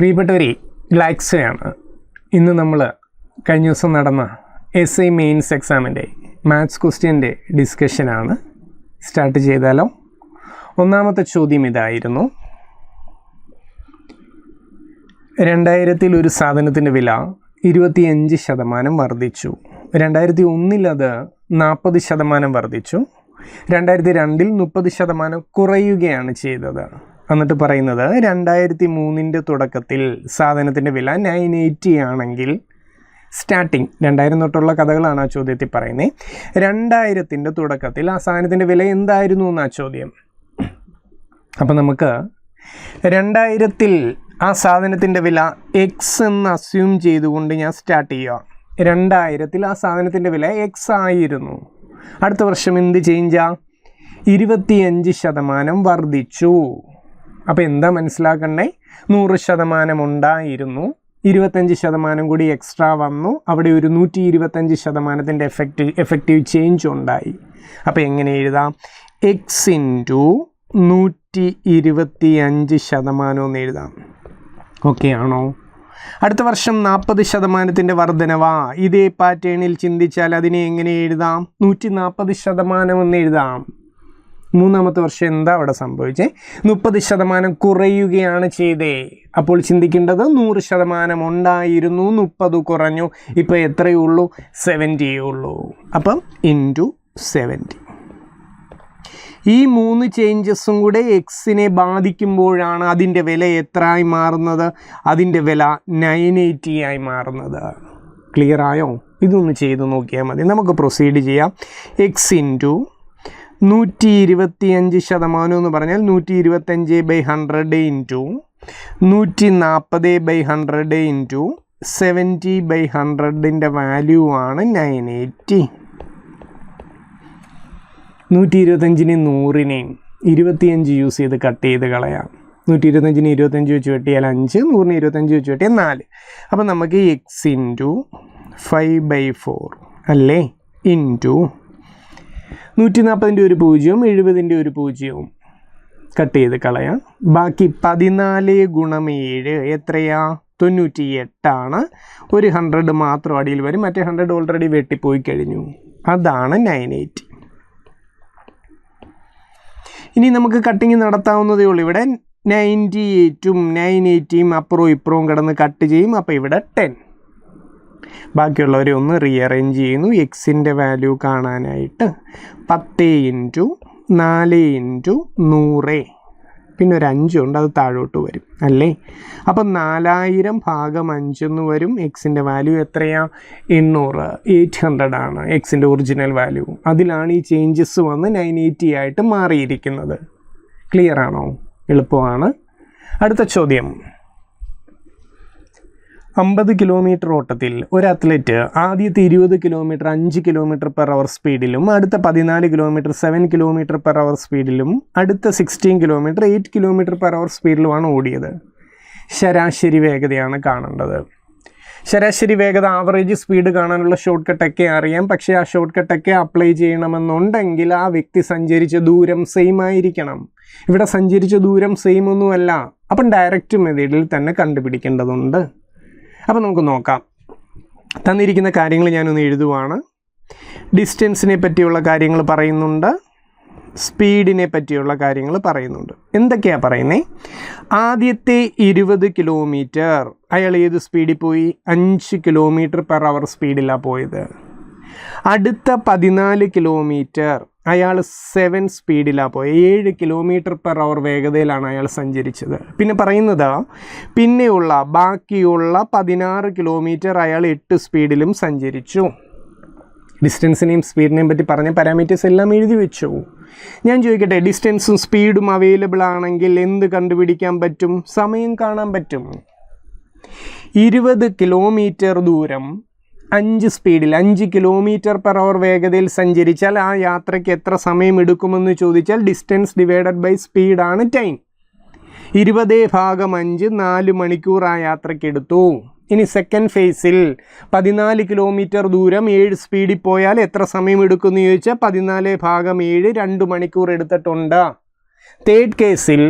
പ്രിയപ്പെട്ടവരെ, ഗ്ലാക്സോയാണ്. ഇന്ന് നമ്മൾ കഴിഞ്ഞ ദിവസം നടന്ന SI മെയിൻസ് എക്സാമിൻ്റെ മാത്സ് ക്വസ്റ്റ്യൻ്റെ ഡിസ്കഷനാണ്. സ്റ്റാർട്ട് ചെയ്താലോ? ഒന്നാമത്തെ ചോദ്യം ഇതായിരുന്നു: 2000 ഒരു സാധനത്തിൻ്റെ വില 25% വർദ്ധിച്ചു. 2001 അത് 40% വർദ്ധിച്ചു. 2002 30% കുറയുകയാണ് ചെയ്തത്. എന്നിട്ട് പറയുന്നത് 2003 തുടക്കത്തിൽ സാധനത്തിൻ്റെ വില 980 ആണെങ്കിൽ സ്റ്റാർട്ടിങ് 2000 തൊട്ടുള്ള കഥകളാണ് ആ ചോദ്യത്തിൽ പറയുന്നത്. 2000 തുടക്കത്തിൽ ആ സാധനത്തിൻ്റെ വില എന്തായിരുന്നു എന്നാ ചോദ്യം. അപ്പം നമുക്ക് 2000 ആ സാധനത്തിൻ്റെ വില X എന്ന് അസ്യൂം ചെയ്തുകൊണ്ട് ഞാൻ സ്റ്റാർട്ട് ചെയ്യുക. 2000 ആ സാധനത്തിൻ്റെ വില X ആയിരുന്നു. അടുത്ത വർഷം എന്ത് ചേഞ്ചാ? 25% വർദ്ധിച്ചു. അപ്പോൾ എന്താ മനസ്സിലാക്കണ്ടേ? 100% ഉണ്ടായിരുന്നു, 25% കൂടി എക്സ്ട്രാ വന്നു. അവിടെ ഒരു 125%ൻ്റെ എഫക്റ്റീവ് ചേഞ്ച് ഉണ്ടായി. അപ്പോൾ എങ്ങനെ എഴുതാം? X × 125% എന്ന് എഴുതാം. ഓക്കെ ആണോ? അടുത്ത വർഷം 40%ൻ്റെ വർധനവാ. ഇതേ പാറ്റേണിൽ ചിന്തിച്ചാൽ അതിനെ എങ്ങനെ എഴുതാം? 140% എന്ന് എഴുതാം. മൂന്നാമത്തെ വർഷം എന്താ അവിടെ സംഭവിച്ചേ? 30% കുറയുകയാണ് ചെയ്തേ. അപ്പോൾ ചിന്തിക്കേണ്ടത് 100% ഉണ്ടായിരുന്നു, 30 കുറഞ്ഞു. ഇപ്പോൾ എത്രയേ ഉള്ളൂ? 70 ഉള്ളൂ. അപ്പം × 70. ഈ 3 ചേഞ്ചസും കൂടെ എക്സിനെ ബാധിക്കുമ്പോഴാണ് അതിൻ്റെ വില എത്രയായി മാറുന്നത്? അതിൻ്റെ വില 980 ആയി മാറുന്നത്. ക്ലിയർ ആയോ? ഇതൊന്ന് ചെയ്ത് നോക്കിയാൽ മതി. നമുക്ക് പ്രൊസീഡ് ചെയ്യാം. X × 125% എന്ന് പറഞ്ഞാൽ 125/100 × 140/100 × 70/100ൻ്റെ വാല്യൂ ആണ് 980. 125നെ 100നെയും 25 യൂസ് ചെയ്ത് കട്ട് ചെയ്ത് കളയാം. 125ന് 25 വെച്ച് വെട്ടിയാൽ 5, 100ന് 25 വെച്ച് വെട്ടിയാൽ 4. അപ്പം നമുക്ക് X × 5/4 അല്ലേ? × 140ൻ്റെ ഒരു 0, 70ൻ്റെ ഒരു 0 കട്ട് ചെയ്ത് കളയാം. ബാക്കി 14 × 7 എത്രയാ? 98 ഒരു 100 മാത്രം അടിയിൽ വരും. മറ്റേ 100 ഓൾറെഡി വെട്ടിപ്പോയി കഴിഞ്ഞു. അതാണ് 980. ഇനി നമുക്ക് കട്ടിങ് നടത്താവുന്നതേ ഉള്ളൂ. ഇവിടെ 98ഉം 980യും അപ്പുറവും ഇപ്പുറവും കിടന്ന് കട്ട് ചെയ്യും. അപ്പോൾ ഇവിടെ 10. ബാക്കിയുള്ളവരെ ഒന്ന് റീഅറേഞ്ച് ചെയ്യുന്നു എക്സിൻ്റെ വാല്യൂ കാണാനായിട്ട്. 10 × 4 × 100, പിന്നെ ഒരു 5 ഉണ്ട്, അത് താഴോട്ട് വരും അല്ലേ? അപ്പം 4000/5 എന്ന് വരും. എക്സിൻ്റെ വാല്യൂ എത്രയാണ്? 800 ആണ് എക്സിൻ്റെ ഒറിജിനൽ വാല്യൂ. അതിലാണ് ഈ ചേഞ്ചസ് വന്ന് 980 ആയിട്ട് മാറിയിരിക്കുന്നത്. ക്ലിയർ ആണോ? എളുപ്പമാണ്. അടുത്ത ചോദ്യം: 50 കിലോമീറ്റർ ഓട്ടത്തിൽ ഒരു അത്ലറ്റ് ആദ്യത്തെ 20 കിലോമീറ്റർ 5 km/h സ്പീഡിലും, അടുത്ത 14 കിലോമീറ്റർ 7 km/h സ്പീഡിലും, അടുത്ത 16 കിലോമീറ്റർ 8 km/h സ്പീഡിലുമാണ് ഓടിയത്. ശരാശരി വേഗതയാണ് കാണേണ്ടത്. ശരാശരി വേഗത, ആവറേജ് സ്പീഡ് കാണാനുള്ള ഷോർട്ട് കട്ടൊക്കെ അറിയാം. പക്ഷേ ആ ഷോർട്ട് കട്ടൊക്കെ അപ്ലൈ ചെയ്യണമെന്നുണ്ടെങ്കിൽ ആ വ്യക്തി സഞ്ചരിച്ച ദൂരം സെയിം ആയിരിക്കണം. ഇവിടെ സഞ്ചരിച്ച ദൂരം സെയിം ഒന്നുമല്ല. അപ്പം ഡയറക്റ്റ് മെത്തേഡിൽ തന്നെ കണ്ടുപിടിക്കേണ്ടതുണ്ട്. അപ്പോൾ നമുക്ക് നോക്കാം. തന്നിരിക്കുന്ന കാര്യങ്ങൾ ഞാനൊന്ന് എഴുതുവാണ്. ഡിസ്റ്റൻസിനെ പറ്റിയുള്ള കാര്യങ്ങൾ പറയുന്നുണ്ട്, സ്പീഡിനെ പറ്റിയുള്ള കാര്യങ്ങൾ പറയുന്നുണ്ട്. എന്തൊക്കെയാണ് പറയുന്നത്? ആദ്യത്തെ 20 കിലോമീറ്റർ അയാൾ ഏത് സ്പീഡിൽ പോയി? 5 km/h സ്പീഡിലാണ് പോയത്. അടുത്ത 14 കിലോമീറ്റർ അയാൾ 7 സ്പീഡിലാണ് പോയത്. 7 km/h വേഗതയിലാണ് അയാൾ സഞ്ചരിച്ചത്. പിന്നെ പറയുന്നത് പിന്നെയുള്ള ബാക്കിയുള്ള 16 കിലോമീറ്റർ അയാൾ 8 സ്പീഡിലും സഞ്ചരിച്ചു. ഡിസ്റ്റൻസിനെയും സ്പീഡിനെയും പറ്റി പറഞ്ഞ പാരാമീറ്റേഴ്സ് എല്ലാം എഴുതി വെച്ചു. ഞാൻ ചോദിക്കട്ടെ, ഡിസ്റ്റൻസും സ്പീഡും അവൈലബിൾ ആണെങ്കിൽ എന്ത് കണ്ടുപിടിക്കാൻ പറ്റും? സമയം കാണാൻ പറ്റും. 20 കിലോമീറ്റർ ദൂരം 5 സ്പീഡിൽ 5 km/h വേഗതയിൽ സഞ്ചരിച്ചാൽ ആ യാത്രയ്ക്ക് എത്ര സമയം എടുക്കുമെന്ന് ചോദിച്ചാൽ ഡിസ്റ്റൻസ് ഡിവൈഡഡ് ബൈ സ്പീഡാണ് ടൈം. 20/5 4 മണിക്കൂർ ആ യാത്രയ്ക്ക് എടുത്തു. ഇനി സെക്കൻഡ് ഫേസിൽ 14 കിലോമീറ്റർ ദൂരം 7 സ്പീഡിൽ പോയാൽ എത്ര സമയം എടുക്കുമെന്ന് ചോദിച്ചാൽ 14/7 2 മണിക്കൂർ എടുത്തിട്ടുണ്ട്. തേർഡ് കേസിൽ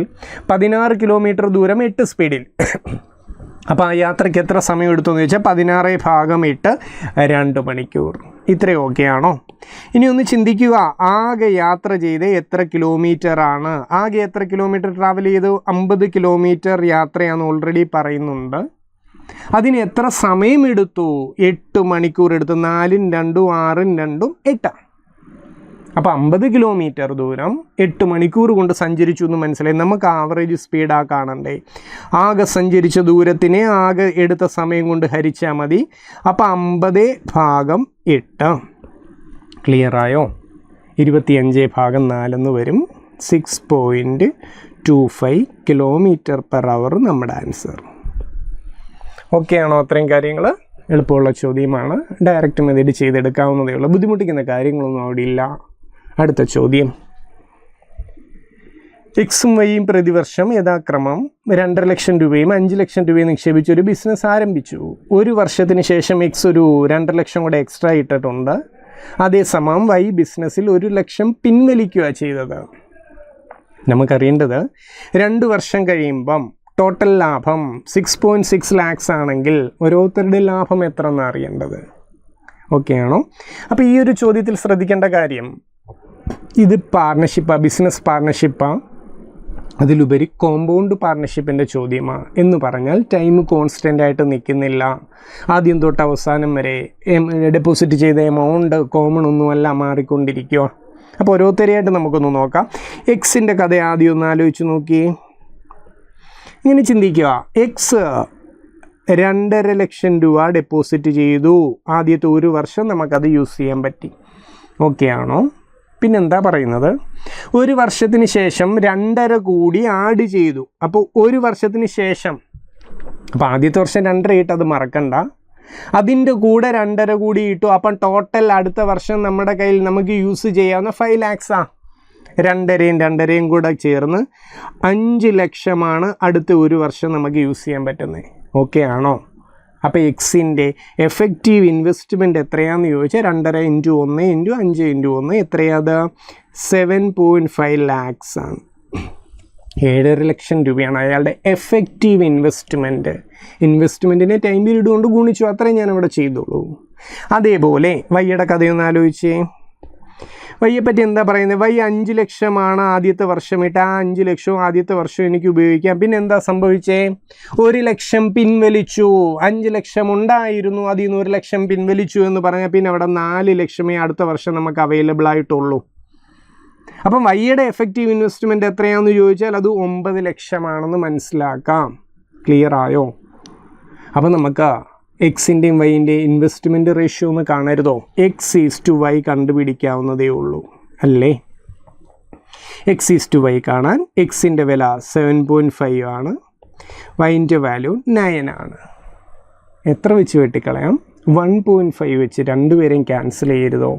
16 കിലോമീറ്റർ ദൂരം 8 സ്പീഡിൽ അപ്പോൾ ആ യാത്രയ്ക്ക് എത്ര സമയം എടുത്തു എന്ന് ചോദിച്ചാൽ 16/8 2 മണിക്കൂർ. ഇത്രയും ഓക്കെ ആണോ? ഇനി ഒന്ന് ചിന്തിക്കുക, ആകെ യാത്ര ചെയ്ത് എത്ര കിലോമീറ്റർ ആണ്? ആകെ എത്ര കിലോമീറ്റർ ട്രാവൽ ചെയ്തു? 50 കിലോമീറ്റർ യാത്രയാണെന്ന് ഓൾറെഡി പറയുന്നുണ്ട്. അതിന് എത്ര സമയമെടുത്തു? 8 മണിക്കൂർ എടുത്തു. 4 2 6 2 8. അപ്പോൾ 50 കിലോമീറ്റർ ദൂരം 8 മണിക്കൂർ കൊണ്ട് സഞ്ചരിച്ചു എന്ന് മനസ്സിലായി. നമുക്ക് ആവറേജ് സ്പീഡാ കാണണ്ടേ. ആകെ സഞ്ചരിച്ച ദൂരത്തിനെ ആകെ എടുത്ത സമയം കൊണ്ട് ഹരിച്ചാൽ മതി. അപ്പോൾ 50/8. ക്ലിയറായോ? 25/4 എന്ന് വരും. 6.25 km/h നമ്മുടെ ആൻസർ. ഓക്കെ ആണോ? അത്രയും കാര്യങ്ങൾ എളുപ്പമുള്ള ചോദ്യമാണ്. ഡയറക്റ്റ് മെത്തേഡ് ചെയ്തെടുക്കാവുന്നതേ ഉള്ളൂ. ബുദ്ധിമുട്ടിക്കുന്ന കാര്യങ്ങളൊന്നും അവിടെ ഇല്ല. അടുത്ത ചോദ്യം, എക്സും വൈയും പ്രതിവർഷം യഥാക്രമം 2.5 ലക്ഷം രൂപയും 5 ലക്ഷം രൂപയും നിക്ഷേപിച്ച് ഒരു ബിസിനസ് ആരംഭിച്ചു. ഒരു വർഷത്തിന് ശേഷം എക്സ് ഒരു 2 ലക്ഷം കൂടെ എക്സ്ട്രാ ഇട്ടിട്ടുണ്ട്. അതേസമയം വൈ ബിസിനസ്സിൽ 1 ലക്ഷം പിൻവലിക്കുക ചെയ്തത്. നമുക്കറിയേണ്ടത് 2 വർഷം കഴിയുമ്പം ടോട്ടൽ ലാഭം 6.6 lakhs ആണെങ്കിൽ ഓരോരുത്തരുടെ ലാഭം എത്ര എന്ന് അറിയേണ്ടത്. ഓക്കെ ആണോ? അപ്പോൾ ഈ ഒരു ചോദ്യത്തിൽ ശ്രദ്ധിക്കേണ്ട കാര്യം, ഇത് പാർട്ണർഷിപ്പാണ്, ബിസിനസ് പാർട്ണർഷിപ്പാണ്. അതിലുപരി കോമ്പൗണ്ട് പാർട്ണർഷിപ്പിൻ്റെ ചോദ്യമാണ്. എന്ന് പറഞ്ഞാൽ ടൈം കോൺസ്റ്റൻ്റ് ആയിട്ട് നിൽക്കുന്നില്ല. ആദ്യം തൊട്ട് അവസാനം വരെ ഡെപ്പോസിറ്റ് ചെയ്ത എമൗണ്ട് കോമൺ ഒന്നുമല്ല, മാറിക്കൊണ്ടിരിക്കുക. അപ്പോൾ ഓരോരുത്തരെയായിട്ട് നമുക്കൊന്ന് നോക്കാം. എക്സിൻ്റെ കഥ ആദ്യം ഒന്ന് ആലോചിച്ച് നോക്കി. ഇങ്ങനെ ചിന്തിക്കുക, എക്സ് 2.5 ലക്ഷം രൂപ ഡെപ്പോസിറ്റ് ചെയ്തു. ആദ്യത്തെ 1 വർഷം നമുക്കത് യൂസ് ചെയ്യാൻ പറ്റി. ഓക്കെ ആണോ? പിന്നെന്താ പറയുന്നത്? 1 വർഷത്തിന് ശേഷം 2.5 കൂടി ആഡ് ചെയ്തു. അപ്പോൾ 1 വർഷത്തിന് ശേഷം, അപ്പോൾ ആദ്യത്തെ വർഷം 2.5 ഇട്ട് അത് മറക്കണ്ട. അതിൻ്റെ കൂടെ 2.5 കൂടി ഇട്ടു. അപ്പം ടോട്ടൽ അടുത്ത വർഷം നമ്മുടെ കയ്യിൽ നമുക്ക് യൂസ് ചെയ്യാവുന്ന 5 lakhs. 2.5 കൂടെ ചേർന്ന് 5 ലക്ഷമാണ് അടുത്ത 1 വർഷം നമുക്ക് യൂസ് ചെയ്യാൻ പറ്റുന്നത്. ഓക്കെ ആണോ? അപ്പോൾ എക്സിൻ്റെ എഫക്റ്റീവ് ഇൻവെസ്റ്റ്മെൻറ്റ് എത്രയാണെന്ന് ചോദിച്ചാൽ 2.5 × 1 × 5 × 1 എത്രയാത്? 7.5 lakhs ആണ്. 7.5 ലക്ഷം രൂപയാണ് അയാളുടെ എഫക്റ്റീവ് ഇൻവെസ്റ്റ്മെൻറ്റ്. ഇൻവെസ്റ്റ്മെൻറ്റിനെ ടൈം പീരീഡ് കൊണ്ട് ഗുണിച്ചു, അത്രയും ഞാനവിടെ ചെയ്തോളൂ. അതേപോലെ വൈയുടെ കഥയൊന്ന് ആലോചിച്ചേ. വൈയെപ്പറ്റി എന്താ പറയുന്നത്? വൈ 5 ലക്ഷമാണ് ആദ്യത്തെ വർഷം ഇട്ട്. ആ 5 ലക്ഷവും ആദ്യത്തെ വർഷം എനിക്ക് ഉപയോഗിക്കാം. പിന്നെ എന്താ സംഭവിച്ചേ? 1 ലക്ഷം പിൻവലിച്ചു. 5 ലക്ഷം ഉണ്ടായിരുന്നു, അതിൽ നിന്ന് 1 ലക്ഷം പിൻവലിച്ചു എന്ന് പറഞ്ഞാൽ പിന്നെ അവിടെ 4 ലക്ഷമേ അടുത്ത വർഷം നമുക്ക് അവൈലബിൾ ആയിട്ടുള്ളൂ. അപ്പം വൈയുടെ എഫക്റ്റീവ് ഇൻവെസ്റ്റ്മെൻറ്റ് എത്രയാണെന്ന് ചോദിച്ചാൽ അത് 9 ലക്ഷമാണെന്ന് മനസ്സിലാക്കാം. ക്ലിയർ ആയോ? അപ്പം നമുക്ക് എക്സിൻ്റെയും വൈൻ്റെയും ഇൻവെസ്റ്റ്മെൻറ്റ് റേഷ്യോ ഒന്ന് കാണരുതോ? X/Y കണ്ടുപിടിക്കാവുന്നതേ ഉള്ളൂ അല്ലേ? X/Y കാണാൻ എക്സിൻ്റെ വില 7.5 ആണ്, വൈൻ്റെ വാല്യൂ 9 ആണ്. എത്ര വെച്ച് വെട്ടിക്കളയാം? 1.5 വെച്ച്. രണ്ടുപേരെയും ക്യാൻസൽ ചെയ്യരുതോ?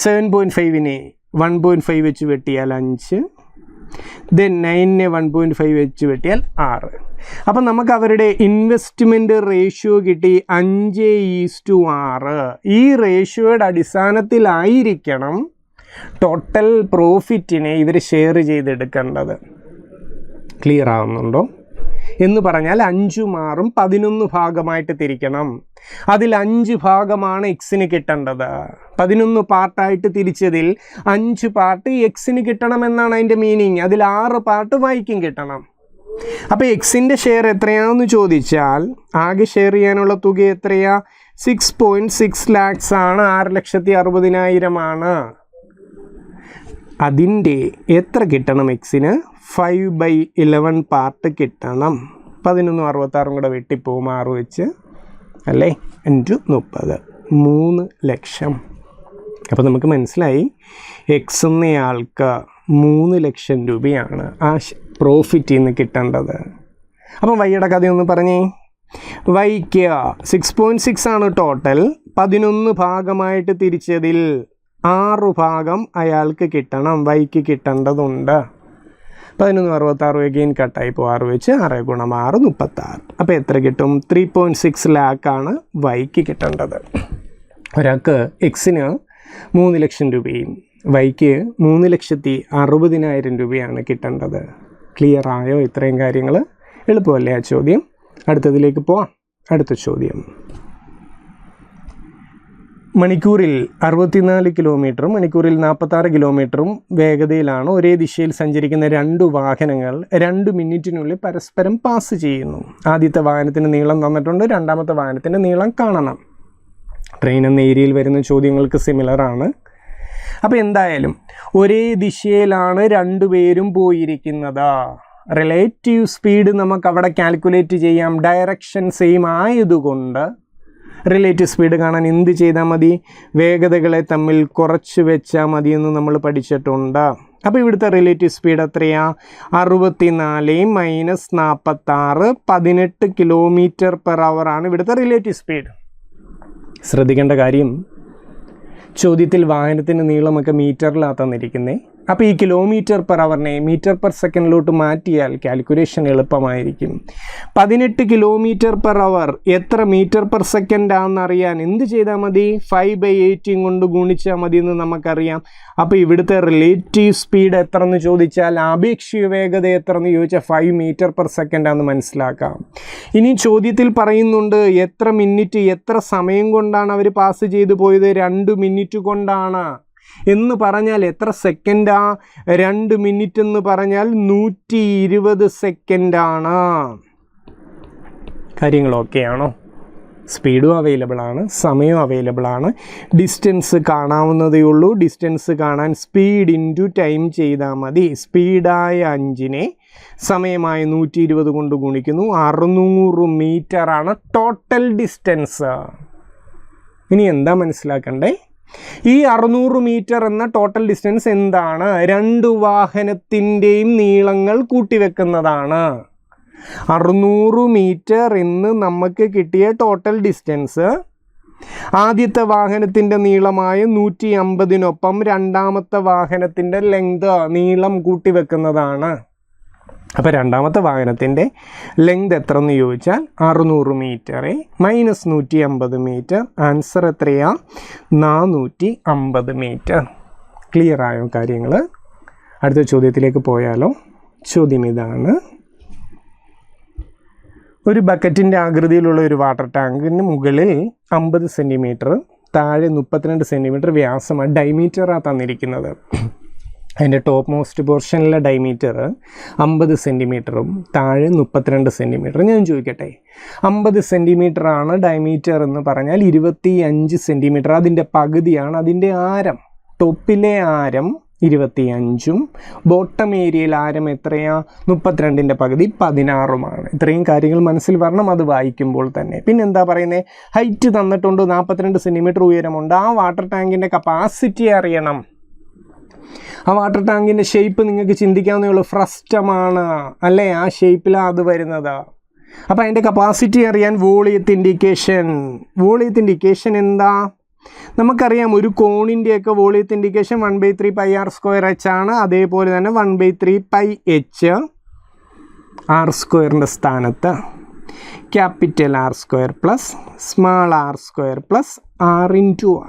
7.5നെ 1.5 വെച്ച് വെട്ടിയാൽ 5, ദെൻ 9നെ 1.5 വെച്ച് വെട്ടിയാൽ 6. അപ്പം നമുക്ക് അവരുടെ ഇൻവെസ്റ്റ്മെൻറ്റ് റേഷ്യോ കിട്ടി 5:6. ഈ റേഷ്യോയുടെ അടിസ്ഥാനത്തിലായിരിക്കണം ടോട്ടൽ പ്രോഫിറ്റിനെ ഇവർ ഷെയർ ചെയ്തെടുക്കേണ്ടത്. ക്ലിയർ ആവുന്നുണ്ടോ? എന്ന് പറഞ്ഞാൽ 5ഉം 6ഉം 11 ഭാഗമായിട്ട് തിരിക്കണം. അതിൽ 5 ഭാഗമാണ് എക്സിന് കിട്ടേണ്ടത്. 11 പാർട്ടായിട്ട് തിരിച്ചതിൽ 5 പാർട്ട് എക്സിന് കിട്ടണമെന്നാണ് അതിൻ്റെ മീനിങ്. അതിൽ 6 പാർട്ട് വൈക്കും കിട്ടണം. അപ്പോൾ എക്സിൻ്റെ ഷെയർ എത്രയാണെന്ന് ചോദിച്ചാൽ ആകെ ഷെയർ ചെയ്യാനുള്ള തുക എത്രയാ? 6.6 lakhs ആണ്. 6,60,000 ആണ്. അതിൻ്റെ എത്ര കിട്ടണം എക്സിന്? 5/11 പാർട്ട് കിട്ടണം. 11 66 കൂടെ വെട്ടിപ്പോവും 6 വെച്ച് അല്ലേ? 5 30, 3 ലക്ഷം. അപ്പോൾ നമുക്ക് മനസ്സിലായി എക്സ് എന്നയാൾക്ക് 3 ലക്ഷം രൂപയാണ് ആ പ്രോഫിറ്റിൽ നിന്ന് കിട്ടേണ്ടത്. അപ്പം വൈയുടെ കഥയൊന്ന് പറഞ്ഞേ. വൈക്ക് 6.6 ആണ് ടോട്ടൽ. 11 ഭാഗമായിട്ട് തിരിച്ചതിൽ 6 ഭാഗം അയാൾക്ക് കിട്ടണം, വൈക്ക് കിട്ടേണ്ടതുണ്ട്. 11 66 എഗെയിൻ കട്ടായി ഇപ്പോൾ 6 വെച്ച് 6 × 6 36. അപ്പോൾ എത്ര കിട്ടും? 3.6 lakh ആണ് വൈക്ക് കിട്ടേണ്ടത്. ഒരാൾക്ക് എക്സിന് 3 ലക്ഷം രൂപയും വൈക്ക് 3,60,60,000 രൂപയാണ് കിട്ടേണ്ടത്. ക്ലിയർ ആയോ? ഇത്രയും കാര്യങ്ങൾ എളുപ്പമല്ലേ ആ ചോദ്യം? അടുത്തതിലേക്ക് പോവാം. അടുത്ത ചോദ്യം. മണിക്കൂറിൽ 64 കിലോമീറ്ററും മണിക്കൂറിൽ 46 കിലോമീറ്ററും വേഗതയിലാണ് ഒരേ ദിശയിൽ സഞ്ചരിക്കുന്ന 2 വാഹനങ്ങൾ 2 മിനിറ്റിനുള്ളിൽ പരസ്പരം പാസ് ചെയ്യുന്നു. ആദ്യത്തെ വാഹനത്തിൻ്റെ നീളം തന്നിട്ടുണ്ട്, രണ്ടാമത്തെ വാഹനത്തിൻ്റെ നീളം കാണണം. ട്രെയിൻ എന്ന ഏരിയയിൽ വരുന്ന ചോദ്യങ്ങൾക്ക് സിമിലറാണ്. അപ്പോൾ എന്തായാലും ഒരേ ദിശയിലാണ് 2 പേരും പോയിരിക്കുന്നത്. റിലേറ്റീവ് സ്പീഡ് നമുക്ക് അവിടെ കാൽക്കുലേറ്റ് ചെയ്യാം. ഡയറക്ഷൻ സെയിം ആയതുകൊണ്ട് റിലേറ്റീവ് സ്പീഡ് കാണാൻ എന്ത് ചെയ്താൽ മതി? വേഗതകളെ തമ്മിൽ കുറച്ച് വെച്ചാൽ മതി എന്ന് നമ്മൾ പഠിച്ചിട്ടുണ്ട്. അപ്പോൾ ഇവിടുത്തെ റിലേറ്റീവ് സ്പീഡ് എത്രയാ? 64 മൈനസ് 46 18 km/h ആണ് ഇവിടുത്തെ റിലേറ്റീവ് സ്പീഡ്. ശ്രദ്ധിക്കേണ്ട കാര്യം, ചോദ്യത്തിൽ വാഹനത്തിൻ്റെ നീളമൊക്കെ മീറ്ററിലാണ് തന്നിരിക്കുന്നത്. അപ്പോൾ ഈ km/h മീറ്റർ/സെക്കൻഡിലോട്ട് മാറ്റിയാൽ കാൽക്കുലേഷൻ എളുപ്പമായിരിക്കും. 18 km/h എത്ര മീറ്റർ/സെക്കൻഡ് ആണെന്നറിയാൻ എന്ത് ചെയ്താൽ മതി? 5/18 കൊണ്ട് ഗുണിച്ചാൽ മതി എന്ന് നമുക്കറിയാം. അപ്പോൾ ഇവിടുത്തെ റിലേറ്റീവ് സ്പീഡ് എത്ര എന്ന് ചോദിച്ചാൽ, ആപേക്ഷിക വേഗത എത്ര എന്ന് ചോദിച്ചാൽ 5 മീറ്റർ/സെക്കൻഡ് ആണെന്ന് മനസ്സിലാക്കാം. ഇനി ചോദ്യത്തിൽ പറയുന്നുണ്ട് എത്ര മിനിറ്റ്, എത്ര സമയം കൊണ്ടാണ് അവർ പാസ് ചെയ്തു പോയത്? 2 മിനിറ്റ് കൊണ്ടാണ്. എന്ന് പറഞ്ഞാൽ എത്ര സെക്കൻഡാ? 2 മിനിറ്റ് എന്ന് പറഞ്ഞാൽ 120 സെക്കൻഡാണ്. കാര്യങ്ങൾ ഓക്കെ ആണോ? സ്പീഡും അവൈലബിൾ ആണ്, സമയവും അവൈലബിൾ ആണ്. ഡിസ്റ്റൻസ് കാണാവുന്നതേ ഉള്ളൂ. ഡിസ്റ്റൻസ് കാണാൻ സ്പീഡ് ഇൻറ്റു ടൈം ചെയ്താൽ മതി. സ്പീഡായ 5നെ സമയമായ 120 കൊണ്ട് ഗുണിക്കുന്നു. 600 മീറ്ററാണ് ടോട്ടൽ ഡിസ്റ്റൻസ്. ഇനി എന്താ മനസ്സിലാക്കണ്ടേ? ഈ 600 മീറ്റർ എന്ന ടോട്ടൽ ഡിസ്റ്റൻസ് എന്താണ്? 2 വാഹനത്തിൻ്റെയും നീളങ്ങൾ കൂട്ടിവെക്കുന്നതാണ്. 600 മീറ്റർ എന്ന് നമുക്ക് കിട്ടിയ ടോട്ടൽ ഡിസ്റ്റൻസ് ആദ്യത്തെ വാഹനത്തിൻ്റെ നീളമായ 150നൊപ്പം രണ്ടാമത്തെ വാഹനത്തിൻ്റെ നീളം കൂട്ടിവെക്കുന്നതാണ്. അപ്പോൾ രണ്ടാമത്തെ വാഹനത്തിൻ്റെ ലെങ്ത് എത്ര എന്ന് ചോദിച്ചാൽ 600 മീറ്റർ മൈനസ് 150 മീറ്റർ. ആൻസർ എത്രയാ? 450 മീറ്റർ. ക്ലിയർ ആയോ കാര്യങ്ങൾ? അടുത്ത ചോദ്യത്തിലേക്ക് പോയാലോ? ചോദ്യം ഇതാണ്. ഒരു ബക്കറ്റിൻ്റെ ആകൃതിയിലുള്ള ഒരു വാട്ടർ ടാങ്കിന് മുകളിൽ 50 സെൻറ്റിമീറ്റർ, താഴെ 32 സെൻറ്റിമീറ്റർ വ്യാസമാണ്, ഡയമീറ്ററാണ് തന്നിരിക്കുന്നത്. അതിൻ്റെ ടോപ്പ് മോസ്റ്റ് പോർഷനിലെ ഡയമീറ്റർ 50 സെൻറ്റിമീറ്ററും താഴെ 32 സെൻറ്റിമീറ്റർ. ഞാൻ ചോദിക്കട്ടെ, 50 സെൻറ്റിമീറ്ററാണ് ഡയമീറ്റർ എന്ന് പറഞ്ഞാൽ 25 സെൻറ്റിമീറ്റർ അതിൻ്റെ പകുതിയാണ് അതിൻ്റെ ആരം. ടോപ്പിലെ ആരം 25ഉം ബോട്ടം ഏരിയയിൽ ആരം എത്രയാ? 32ൻ്റെ പകുതി 16ഉമാണ്. ഇത്രയും കാര്യങ്ങൾ മനസ്സിൽ വരണം അത് വായിക്കുമ്പോൾ തന്നെ. പിന്നെ എന്താ പറയുന്നത്? ഹൈറ്റ് തന്നിട്ടുണ്ട്, 42 സെൻറ്റിമീറ്റർ ഉയരമുണ്ട്. ആ വാട്ടർ ടാങ്കിൻ്റെ കപ്പാസിറ്റി അറിയണം. ആ വാട്ടർ ടാങ്കിൻ്റെ ഷേപ്പ് നിങ്ങൾക്ക് ചിന്തിക്കാവുന്നേ ഉള്ളൂ. ഫ്രസ്റ്റമാണ് അല്ലേ? ആ ഷേപ്പിലാണ് അത് വരുന്നത്. അപ്പോൾ അതിൻ്റെ കപ്പാസിറ്റി അറിയാൻ വോളിയത്തിൻ്റെ ഇക്വേഷൻ എന്താ? നമുക്കറിയാം ഒരു കോണിൻ്റെയൊക്കെ വോളിയത്തിൻ്റെ ഇക്വേഷൻ 1/3 πr² ആണ്. അതേപോലെ തന്നെ 1/3 πh r² സ്ഥാനത്ത് capital R² plus small r² plus r ×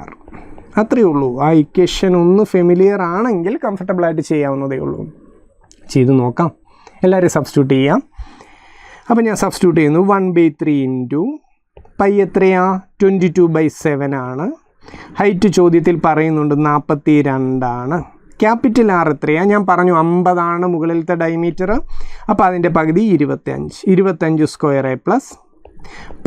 r. അത്രയേ ഉള്ളൂ. ആ ഇക്വേഷൻ ഒന്ന് ഫെമിലിയർ ആണെങ്കിൽ കംഫർട്ടബിളായിട്ട് ചെയ്യാവുന്നതേ ഉള്ളൂ. ചെയ്ത് നോക്കാം. എല്ലാവരും സബ്സ്റ്റിറ്റ്യൂട്ട് ചെയ്യാം. അപ്പോൾ ഞാൻ സബ്സ്റ്റിറ്റ്യൂട്ട് ചെയ്യുന്നു. 1/3 ഇൻറ്റു പൈ എത്രയാ? 22/7 ആണ്. ഹൈറ്റ് ചോദ്യത്തിൽ പറയുന്നുണ്ട് 42 ആണ്. ക്യാപിറ്റൽ ആർ എത്രയാ? ഞാൻ പറഞ്ഞു 50 ആണ് മുകളിലത്തെ ഡയമീറ്റർ. അപ്പോൾ അതിൻ്റെ പകുതി 25² പ്ലസ്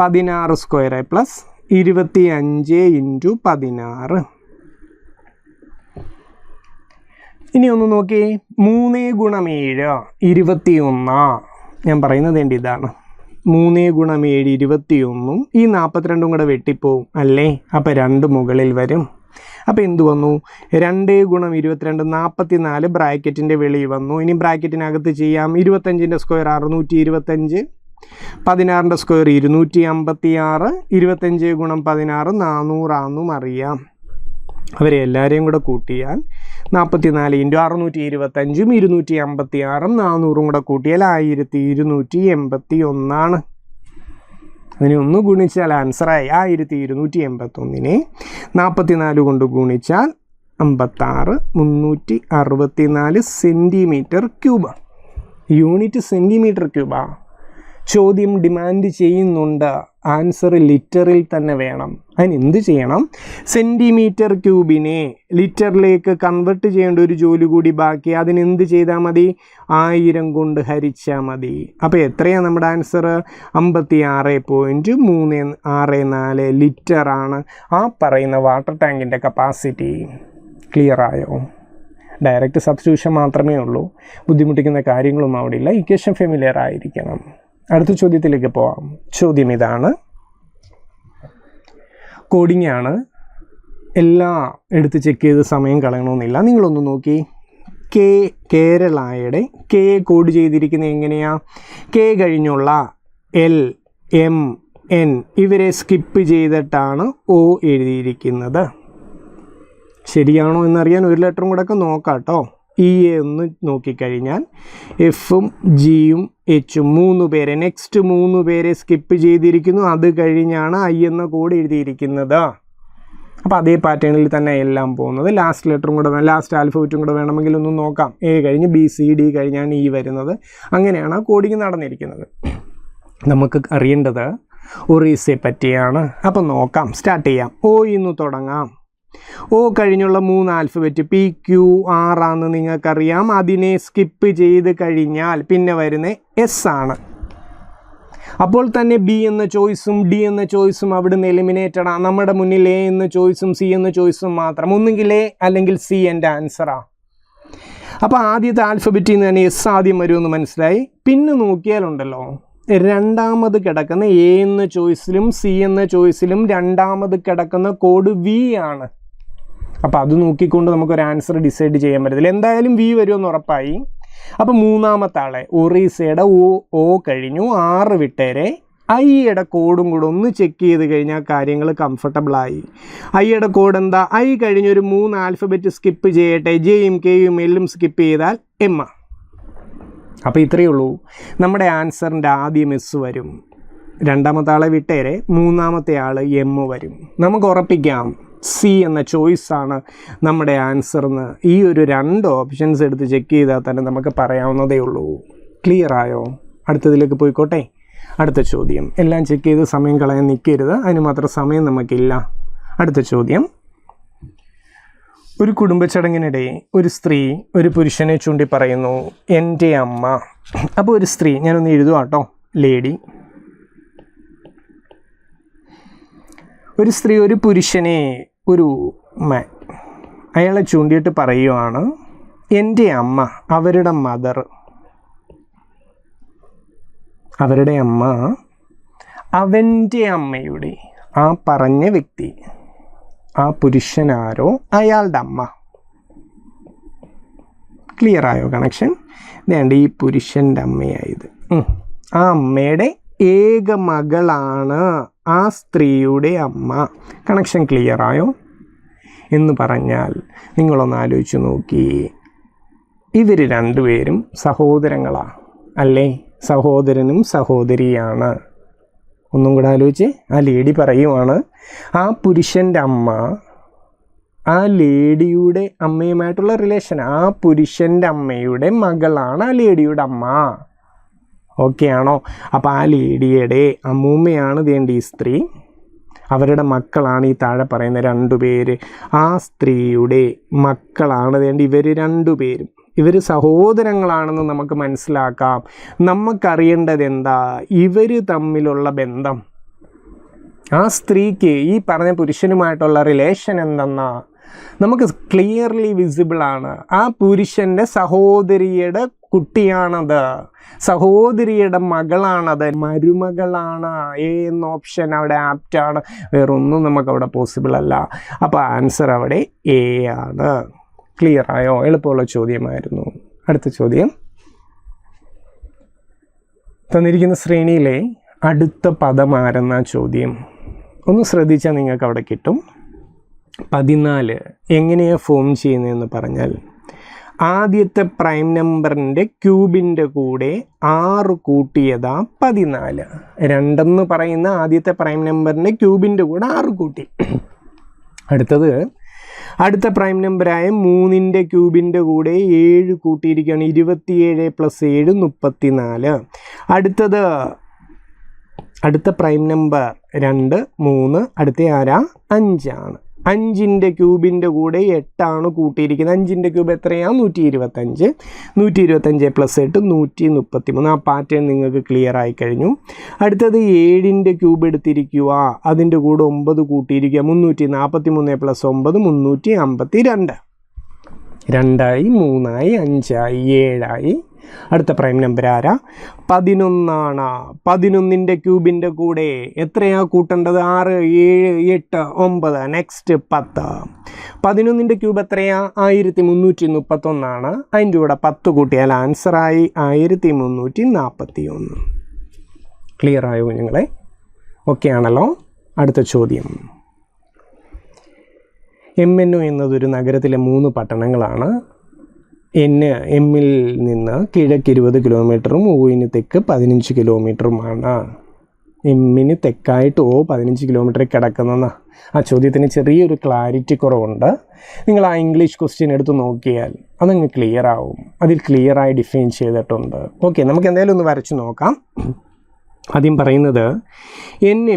16² പ്ലസ് 25 ഇൻറ്റു 16. ഇനി ഒന്ന് നോക്കിയേ, 3 × 7 21. ഞാൻ പറയുന്നത് എൻ്റെ ഇതാണ്. 3 × 7 21ഉം ഈ 42ഉം കൂടെ വെട്ടിപ്പോവും അല്ലേ? അപ്പോൾ 2 മുകളിൽ വരും. അപ്പോൾ എന്ത് വന്നു? 2 × 22 44 ബ്രാക്കറ്റിൻ്റെ വെളിയിൽ വന്നു. ഇനി ബ്രാക്കറ്റിനകത്ത് ചെയ്യാം. 25ൻ്റെ സ്ക്വയർ 625, 16ൻ്റെ സ്ക്വയർ 256, 25 × 16 400 ആണെന്നും അറിയാം. അവരെ എല്ലാവരെയും കൂടെ കൂട്ടിയാൽ 44 × 625ഉം 256ഉം 400ഉം കൂടെ കൂട്ടിയാൽ 1281 അതിനെ ഒന്ന് ഗുണിച്ചാൽ ആൻസറായി. 1281നെ 44 കൊണ്ട് ഗുണിച്ചാൽ 56 364 centimetre cube. Unit centimetre Cuba. ചോദ്യം ഡിമാൻഡ് ചെയ്യുന്നുണ്ട് ആൻസർ ലിറ്ററിൽ തന്നെ വേണം. അതിന് എന്ത് ചെയ്യണം? സെൻറ്റിമീറ്റർ ക്യൂബിനെ ലിറ്ററിലേക്ക് കൺവെർട്ട് ചെയ്യേണ്ട ഒരു ജോലി കൂടി ബാക്കി. അതിനെന്ത് ചെയ്താൽ മതി? 1000 കൊണ്ട് ഹരിച്ചാൽ മതി. അപ്പോൾ എത്രയാണ് നമ്മുടെ ആൻസർ? 56.364 ലിറ്ററാണ് ആ പറയുന്ന വാട്ടർ ടാങ്കിൻ്റെ കപ്പാസിറ്റി. ക്ലിയർ ആയോ? ഡയറക്റ്റ് സബ്സ്റ്റിറ്റ്യൂഷൻ മാത്രമേ ഉള്ളൂ, ബുദ്ധിമുട്ടിക്കുന്ന കാര്യങ്ങളൊന്നും അവിടെ ഇല്ല. ഇക്വേഷൻ ഫെമിലിയർ ആയിരിക്കണം. അടുത്ത ചോദ്യത്തിലേക്ക് പോവാം. ചോദ്യം ഇതാണ്, കോഡിംഗ് ആണ്, എല്ലാം എടുത്ത് ചെക്ക് ചെയ്ത് സമയം കളയണമെന്നില്ല. നിങ്ങളൊന്ന് നോക്കി, കേരളയുടെ കെ കോഡ് ചെയ്തിരിക്കുന്നത് എങ്ങനെയാണ്? കെ കഴിഞ്ഞുള്ള എൽ, എം, എൻ ഇവരെ സ്കിപ്പ് ചെയ്തിട്ടാണ് ഒ എഴുതിയിരിക്കുന്നത്. ശരിയാണോ എന്നറിയാൻ ഒരു ലെറ്ററും കൂടെ ഒക്കെ നോക്കാം കേട്ടോ. ഇ എ ഒന്ന് നോക്കിക്കഴിഞ്ഞാൽ എഫും ജിയും എച്ചും 3 പേരെ, നെക്സ്റ്റ് 3 പേരെ സ്കിപ്പ് ചെയ്തിരിക്കുന്നു. അത് കഴിഞ്ഞാണ് ഐ എന്ന കോഡ് എഴുതിയിരിക്കുന്നത്. അപ്പോൾ അതേ പാറ്റേണിൽ തന്നെ എല്ലാം പോകുന്നത്. ലാസ്റ്റ് ലെറ്ററും കൂടെ ലാസ്റ്റ് ആൽഫബറ്റും കൂടെ വേണമെങ്കിൽ ഒന്ന് നോക്കാം. എ കഴിഞ്ഞ് ബി സി ഡി കഴിഞ്ഞാണ് ഇ വരുന്നത്. അങ്ങനെയാണ് ആ കോഡിങ് നടന്നിരിക്കുന്നത്. നമുക്ക് അറിയേണ്ടത് ഒറീസയെ പറ്റിയാണ്. അപ്പം നോക്കാം, സ്റ്റാർട്ട് ചെയ്യാം. ഒ ഇന്ന് തുടങ്ങാം. ഒ കഴിഞ്ഞുള്ള 3 ആൽഫബറ്റ് പി ക്യു ആർ ആണെന്ന് നിങ്ങൾക്കറിയാം. അതിനെ സ്കിപ്പ് ചെയ്ത് കഴിഞ്ഞാൽ പിന്നെ വരുന്ന എസ് ആണ്. അപ്പോൾ തന്നെ ബി എന്ന ചോയ്സും ഡി എന്ന ചോയ്സും അവിടുന്ന് എലിമിനേറ്റഡ് ആണ്. നമ്മുടെ മുന്നിൽ എ എന്ന ചോയ്സും സി എന്ന ചോയ്സും മാത്രം. ഒന്നുകിൽ എ അല്ലെങ്കിൽ സി എൻ്റെ ആൻസറാണ്. അപ്പോൾ ആദ്യത്തെ ആൽഫബറ്റിൽ നിന്ന് തന്നെ എസ് ആദ്യം വരുമെന്ന് മനസ്സിലായി. പിന്നെ നോക്കിയാലുണ്ടല്ലോ, രണ്ടാമത് കിടക്കുന്ന എ എന്ന ചോയ്സിലും സി എന്ന ചോയ്സിലും രണ്ടാമത് കിടക്കുന്ന കോഡ് വി ആണ്. അപ്പോൾ അത് നോക്കിക്കൊണ്ട് നമുക്കൊരു ആൻസർ ഡിസൈഡ് ചെയ്യാൻ പറ്റത്തില്ല. എന്തായാലും വി വരുമെന്ന് ഉറപ്പായി. അപ്പോൾ മൂന്നാമത്തെ ആളെ ഒറീസയുടെ ഒ കഴിഞ്ഞു, 6 വിട്ടേരെ ഐയുടെ കോഡും കൂടെ ഒന്ന് ചെക്ക് ചെയ്ത് കഴിഞ്ഞാൽ കാര്യങ്ങൾ കംഫർട്ടബിളായി. ഐയുടെ കോഡ് എന്താ? ഐ കഴിഞ്ഞൊരു 3 ആൽഫബറ്റ് സ്കിപ്പ് ചെയ്യട്ടെ. ജെയും കെയും എല്ലും സ്കിപ്പ് ചെയ്താൽ എം. അപ്പോൾ ഇത്രയേ ഉള്ളൂ. നമ്മുടെ ആൻസറിൻ്റെ ആദ്യം എസ് വരും, രണ്ടാമത്തെ ആളെ വിട്ടേരെ മൂന്നാമത്തെ ആൾ എം വരും. നമുക്ക് ഉറപ്പിക്കാം സി എന്ന ചോയ്സാണ് നമ്മുടെ ആൻസറിന്. ഈ ഒരു 2 ഓപ്ഷൻസ് എടുത്ത് ചെക്ക് ചെയ്താൽ തന്നെ നമുക്ക് പറയാവുന്നതേ ഉള്ളൂ. ക്ലിയർ ആയോ? അടുത്തതിലേക്ക് പോയിക്കോട്ടെ. അടുത്ത ചോദ്യം. എല്ലാം ചെക്ക് ചെയ്ത് സമയം കളയാൻ നിൽക്കരുത്, അതിന് മാത്രം സമയം നമുക്കില്ല. അടുത്ത ചോദ്യം. ഒരു കുടുംബച്ചടങ്ങിനിടെ ഒരു സ്ത്രീ ഒരു പുരുഷനെ ചൂണ്ടി പറയുന്നു, എൻ്റെ അമ്മ. അപ്പോൾ ഒരു സ്ത്രീ, ഞാനൊന്ന് എഴുതുക കേട്ടോ, ലേഡി. ഒരു സ്ത്രീ ഒരു പുരുഷനെ, ഒരു മാൻ, അയാളെ ചൂണ്ടിയിട്ട് പറയുവാണ്, എൻ്റെ അമ്മ, അവരുടെ മദർ, അവരുടെ അമ്മ അവൻ്റെ അമ്മയുടെ, ആ പറഞ്ഞ വ്യക്തി, ആ പുരുഷനാരോ അയാളുടെ അമ്മ. ക്ലിയർ ആയോ കണക്ഷൻ? വേണ്ട, ഈ പുരുഷൻ്റെ അമ്മയായത്. ആ അമ്മയുടെ ഏക മകളാണ് ആ സ്ത്രീയുടെ അമ്മ. കണക്ഷൻ ക്ലിയർ ആയോ എന്ന് പറഞ്ഞാൽ നിങ്ങളൊന്ന് ആലോചിച്ച് നോക്കി, ഇവർ രണ്ടുപേരും സഹോദരങ്ങളാണ് അല്ലേ? സഹോദരനും സഹോദരിയാണ്. ഒന്നും കൂടെ ആലോചിച്ച്, ആ ലേഡി പറയുവാണ്, ആ പുരുഷൻ്റെ അമ്മ ആ ലേഡിയുടെ അമ്മയുമായിട്ടുള്ള റിലേഷൻ, ആ പുരുഷൻ്റെ അമ്മയുടെ മകളാണ് ആ ലേഡിയുടെ അമ്മ. ഓക്കെ ആണോ? അപ്പോൾ ആ ലേഡിയുടെ അമ്മൂമ്മയാണ് വേണ്ട ഈ സ്ത്രീ, അവരുടെ മക്കളാണ് ഈ താഴെ പറയുന്ന 2 പേര്. ആ സ്ത്രീയുടെ മക്കളാണ് വേണ്ട ഇവർ 2 പേരും. ഇവർ സഹോദരങ്ങളാണെന്ന് നമുക്ക് മനസ്സിലാക്കാം. നമുക്കറിയേണ്ടത് എന്താ? ഇവർ തമ്മിലുള്ള ബന്ധം, ആ സ്ത്രീക്ക് ഈ പറഞ്ഞ പുരുഷനുമായിട്ടുള്ള റിലേഷൻ എന്തെന്നാ നമുക്ക് ക്ലിയർലി വിസിബിളാണ്. ആ പുരുഷൻ്റെ സഹോദരിയുടെ കുട്ടിയാണത്, സഹോദരിയുടെ മകളാണത്, മരുമകളാണ്. എ എന്ന ഓപ്ഷൻ അവിടെ ആപ്റ്റാണ്, വേറൊന്നും നമുക്കവിടെ പോസിബിൾ അല്ല. അപ്പോൾ ആൻസർ അവിടെ എ ആണ്. ക്ലിയർ ആയോ? എളുപ്പമുള്ള ചോദ്യമായിരുന്നു. അടുത്ത ചോദ്യം. തന്നിരിക്കുന്ന ശ്രേണിയിലെ അടുത്ത പദം ആരെന്ന ചോദ്യം ഒന്ന് ശ്രദ്ധിച്ചാൽ നിങ്ങൾക്ക് അവിടെ കിട്ടും. 14 എങ്ങനെയാണ് ഫോം ചെയ്യുന്നതെന്ന് പറഞ്ഞാൽ, ആദ്യത്തെ പ്രൈം നമ്പറിൻ്റെ ക്യൂബിൻ്റെ കൂടെ 6 കൂട്ടിയതാ 14. 2 പറയുന്ന ആദ്യത്തെ പ്രൈം നമ്പറിൻ്റെ ക്യൂബിൻ്റെ കൂടെ 6 കൂട്ടി. അടുത്ത പ്രൈം നമ്പറായ 3ൻ്റെ ക്യൂബിൻ്റെ കൂടെ 7 കൂട്ടിയിരിക്കുകയാണ്. 27 + 7 34. അടുത്തത് അടുത്ത പ്രൈം നമ്പർ 2, 3, അടുത്ത ആരാ 5 ആണ്. 5ൻ്റെ ക്യൂബിൻ്റെ കൂടെ 8 കൂട്ടിയിരിക്കുന്നത്. 5ൻ്റെ ക്യൂബ് എത്രയാണ്? 125. 125 + 8 133. ആ പാറ്റേൺ നിങ്ങൾക്ക് ക്ലിയർ ആയി കഴിഞ്ഞു. അടുത്തത് 7ൻ്റെ ക്യൂബ് എടുത്തിരിക്കുക, അതിൻ്റെ കൂടെ 9 കൂട്ടിയിരിക്കുക. 343 + 9 352. 2ആയി, 3ആയി, 5ആയി, 7ആയി. അടുത്ത പ്രൈം നമ്പർ ആരാ? 11 ആണ്. 11ൻ്റെ ക്യൂബിൻ്റെ കൂടെ എത്രയാണ് കൂട്ടേണ്ടത്? 6, 7, 8, 9. നെക്സ്റ്റ് 10. 11ൻ്റെ ക്യൂബ് എത്രയാണ്? 1331 ആണ്. അതിൻ്റെ കൂടെ 10 കൂട്ടിയാൽ ആൻസറായി 1341. ക്ലിയർ ആയോ കുഞ്ഞുങ്ങളെ? ഓക്കെ ആണല്ലോ. അടുത്ത ചോദ്യം. MNO എന്നതൊരു നഗരത്തിലെ 3 പട്ടണങ്ങളാണ്. എമ്മിൽ നിന്ന് കിഴക്ക് 20 കിലോമീറ്ററും ഒയിന് തെക്ക് 15 കിലോമീറ്ററുമാണ്. എമ്മിന് തെക്കായിട്ട് 15 കിലോമീറ്ററിൽ കിടക്കുന്നതെന്നാണ്. ആ ചോദ്യത്തിന് ചെറിയൊരു ക്ലാരിറ്റി കുറവുണ്ട്. നിങ്ങൾ ആ ഇംഗ്ലീഷ് ക്വസ്റ്റ്യൻ എടുത്ത് നോക്കിയാൽ അതങ്ങ് ക്ലിയർ ആവും. അതിൽ ക്ലിയറായി ഡിഫൈൻ ചെയ്തിട്ടുണ്ട്. ഓക്കെ, നമുക്ക് എന്തായാലും ഒന്ന് വരച്ച് നോക്കാം. ആദ്യം പറയുന്നത്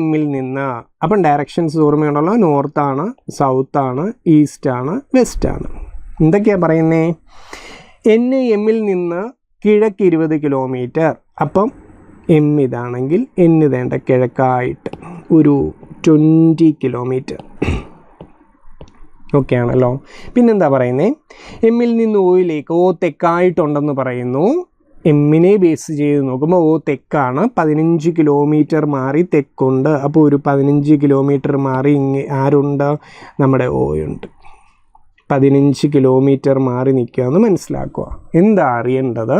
എമ്മിൽ നിന്ന്, അപ്പം ഡയറക്ഷൻസ് ഓർമ്മയുണ്ടല്ലോ, നോർത്താണ്, സൗത്താണ്, ഈസ്റ്റാണ്, വെസ്റ്റാണ്. എന്തൊക്കെയാണ് പറയുന്നത്? എമ്മിൽ നിന്ന് കിഴക്ക് 20 കിലോമീറ്റർ. അപ്പം ഇതാണെങ്കിൽ വേണ്ട കിഴക്കായിട്ട് ഒരു 20 കിലോമീറ്റർ. ഓക്കെ ആണല്ലോ. പിന്നെന്താ പറയുന്നത്? എമ്മിൽ നിന്ന് ഓയിലേക്ക് തെക്കായിട്ടുണ്ടെന്ന് പറയുന്നു. എമ്മിനെ ബേസ് ചെയ്ത് നോക്കുമ്പോൾ തെക്കാണ്. 15 കിലോമീറ്റർ മാറി തെക്കുണ്ട്. അപ്പോൾ ഒരു 15 കിലോമീറ്റർ മാറി ആരുണ്ട്? നമ്മുടെ ഓയുണ്ട്. 15 കിലോമീറ്റർ മാറി നിൽക്കുകയെന്ന് മനസ്സിലാക്കുക. എന്താ അറിയേണ്ടത്?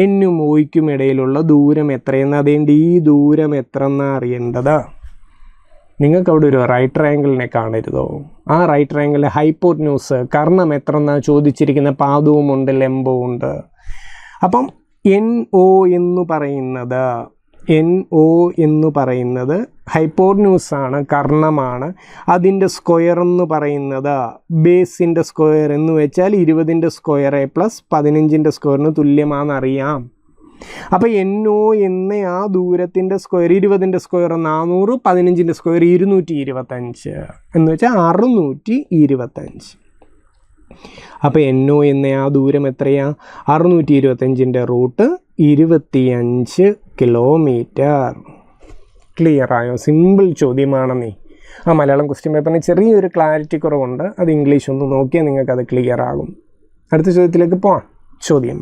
എന്നും ഓയ്ക്കും ഇടയിലുള്ള ദൂരം എത്രയെന്ന്. അതേണ്ട ഈ ദൂരം എത്ര എന്നാണ് അറിയേണ്ടത്. നിങ്ങൾക്ക് അവിടെ ഒരു റൈറ്റ് ട്രയാങ്കിളിനെ കാണരുതോ? ആ റൈറ്റ് ട്രയാങ്കിളിലെ ഹൈപ്പോട്ന്യൂസ് കർണം എത്ര എന്നാണ് ചോദിച്ചിരിക്കുന്ന. പാദവുമുണ്ട്, ലംബവുമുണ്ട്. അപ്പം NO എന്ന് പറയുന്നത് ഹൈപ്പോട്ന്യൂസാണ്, കർണമാണ്. അതിൻ്റെ സ്ക്വയർ എന്ന് പറയുന്നത് ബേസിൻ്റെ സ്ക്വയർ എന്ന് വെച്ചാൽ 20ൻ്റെ സ്ക്വയർ + 15ൻ്റെ സ്ക്വയറിന് തുല്യമാണെന്നറിയാം. അപ്പോൾ NO എന്ന ആ ദൂരത്തിൻ്റെ സ്ക്വയർ 20ൻ്റെ സ്ക്വയർ 400, 15ൻ്റെ സ്ക്വയർ 225 എന്ന് വെച്ചാൽ 625. അപ്പോൾ NO എന്ന ആ ദൂരം എത്രയാണ്? 625ൻ്റെ റൂട്ട് 25 കിലോമീറ്റർ. ക്ലിയർ ആയോ? സിമ്പിൾ ചോദ്യമാണെന്നേ. ആ മലയാളം ക്വസ്റ്റ്യൻ പേപ്പറിന് ചെറിയൊരു ക്ലാരിറ്റി കുറവുണ്ട്. അത് ഇംഗ്ലീഷ് ഒന്ന് നോക്കിയാൽ നിങ്ങൾക്കത് ക്ലിയർ ആകും. അടുത്ത ചോദ്യത്തിലേക്ക് പോവാം. ചോദ്യം.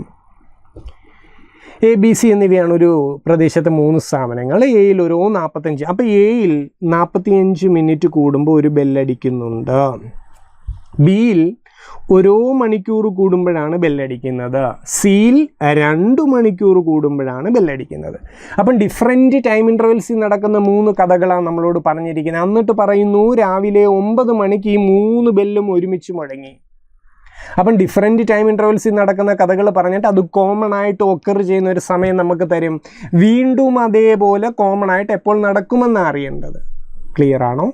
ABC എന്നിവയാണ് ഒരു പ്രദേശത്തെ 3 സ്ഥാപനങ്ങൾ. Aയിൽ ഒരു 45. അപ്പോൾ Aയിൽ 45 മിനിറ്റ് കൂടുമ്പോൾ ഒരു ബെല്ലടിക്കുന്നുണ്ട്. Bയിൽ ഓരോ മണിക്കൂർ കൂടുമ്പോഴാണ് ബെല്ലടിക്കുന്നത്. സിയിൽ 2 മണിക്കൂർ കൂടുമ്പോഴാണ് ബെല്ലടിക്കുന്നത്. അപ്പം ഡിഫറെൻറ്റ് ടൈം ഇൻ്റർവെൽസിൽ നടക്കുന്ന 3 കഥകളാണ് നമ്മളോട് പറഞ്ഞിരിക്കുന്നത്. എന്നിട്ട് പറയുന്നു രാവിലെ 9 മണിക്ക് ഈ 3 ബെല്ലും ഒരുമിച്ച് മുഴങ്ങി. അപ്പം ഡിഫറെൻറ്റ് ടൈം ഇൻ്റർവെൽസിൽ നടക്കുന്ന കഥകൾ പറഞ്ഞിട്ട് അത് കോമൺ ആയിട്ട് ഒക്കർ ചെയ്യുന്ന ഒരു സമയം നമുക്ക് തരും. വീണ്ടും അതേപോലെ കോമൺ ആയിട്ട് എപ്പോൾ നടക്കുമെന്നാണ് അറിയേണ്ടത്. ക്ലിയർ ആണോ?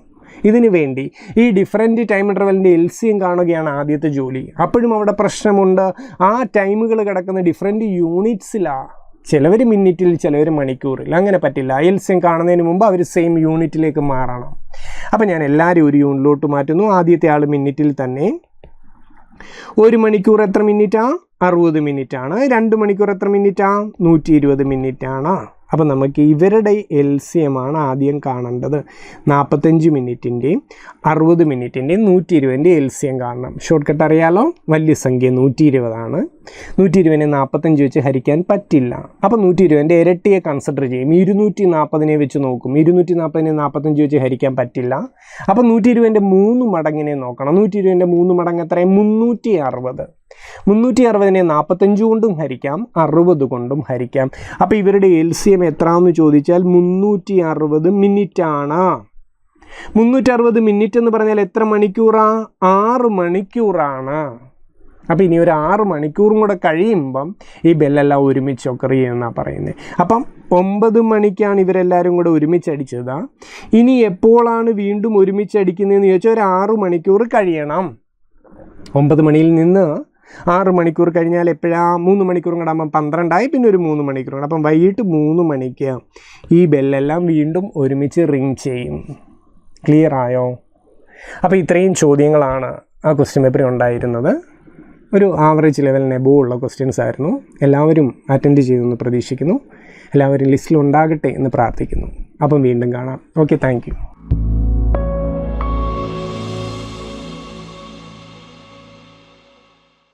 ഇതിനു വേണ്ടി ഈ ഡിഫറെൻറ്റ് ടൈം ഇൻ്റർവെലിൻ്റെ LCM കാണുകയാണ് ആദ്യത്തെ ജോലി. അപ്പോഴും അവിടെ പ്രശ്നമുണ്ട്. ആ ടൈമുകൾ കിടക്കുന്ന ഡിഫറെൻറ്റ് യൂണിറ്റ്സിലാണ്. ചിലവർ മിനിറ്റിൽ, ചിലവർ മണിക്കൂറിൽ. അങ്ങനെ പറ്റില്ല. LCM കാണുന്നതിന് മുമ്പ് അവർ സെയിം യൂണിറ്റിലേക്ക് മാറണം. അപ്പം ഞാൻ എല്ലാവരും ഒരു യൂണിറ്റിലോട്ട് മാറ്റുന്നു. ആദ്യത്തെ ആൾ മിനിറ്റിൽ തന്നെ. 1 മണിക്കൂർ എത്ര മിനിറ്റാണ്? 60 മിനിറ്റാണ്. 2 മണിക്കൂർ എത്ര മിനിറ്റാണ്? 120 മിനിറ്റാണ്. അപ്പം നമുക്ക് ഇവരുടെ LCM ആണ് ആദ്യം കാണേണ്ടത്. 45 മിനിറ്റിൻ്റെയും 60 മിനിറ്റിൻ്റെയും 120ൻ്റെ LCM കാണണം. ഷോർട്ട് കട്ട് അറിയാലോ. വലിയ സംഖ്യ 120 ആണ്. 120നെ 45 വെച്ച് ഹരിക്കാൻ പറ്റില്ല. അപ്പം 120ൻ്റെ ഇരട്ടിയെ കൺസിഡർ ചെയ്യും. 240നെ വെച്ച് നോക്കും. 240നെ 45 വെച്ച് ഹരിക്കാൻ പറ്റില്ല. അപ്പം 120ൻ്റെ 3 മടങ്ങിനെ നോക്കണം. 120ൻ്റെ 3 മടങ്ങ് എത്രയും? 360. 360നെ 45 കൊണ്ടും ഹരിക്കാം, 60 കൊണ്ടും ഹരിക്കാം. അപ്പോൾ ഇവരുടെ LCM എത്രയെന്ന് ചോദിച്ചാൽ 360 മിനിറ്റാണ്. 360 മിനിറ്റ് എന്ന് പറഞ്ഞാൽ എത്ര മണിക്കൂറാണ്? 6 മണിക്കൂറാണ്. അപ്പോൾ ഇനി ഒരു 6 മണിക്കൂറും കൂടെ കഴിയുമ്പം ഈ ബെല്ലെല്ലാം ഒരുമിച്ചൊക്കെ ചെയ്യുമെന്നാണ് പറയുന്നത്. അപ്പം 9 മണിക്കാണ് ഇവരെല്ലാവരും കൂടെ ഒരുമിച്ചടിച്ചത്. ഇനി എപ്പോഴാണ് വീണ്ടും ഒരുമിച്ചടിക്കുന്നതെന്ന് ചോദിച്ചാൽ ഒരു 6 മണിക്കൂർ കഴിയണം. 9 മണിയിൽ നിന്ന് 6 മണിക്കൂർ കഴിഞ്ഞാൽ എപ്പോഴാണ് 3 മണിക്കൂർ കൂടെ ആകുമ്പം 12 പിന്നെ ഒരു 3 മണിക്കൂർ കൂടെ. അപ്പം വൈകിട്ട് 3 മണിക്ക് ഈ ബെല്ലെല്ലാം വീണ്ടും ഒരുമിച്ച് റിങ് ചെയ്യും. ക്ലിയർ ആയോ? അപ്പോൾ ഇത്രയും ചോദ്യങ്ങളാണ് ആ ക്വസ്റ്റ്യൻ പേപ്പറിൽ ഉണ്ടായിരുന്നത്. ഒരു ആവറേജ് ലെവലിന് എബോവ് ഉള്ള ക്വസ്റ്റ്യൻസ് ആയിരുന്നു. എല്ലാവരും അറ്റൻഡ് ചെയ്യുമെന്ന് പ്രതീക്ഷിക്കുന്നു. എല്ലാവരും ലിസ്റ്റിൽ ഉണ്ടാകട്ടെ എന്ന് പ്രാർത്ഥിക്കുന്നു. അപ്പം വീണ്ടും കാണാം. Okay, thank you.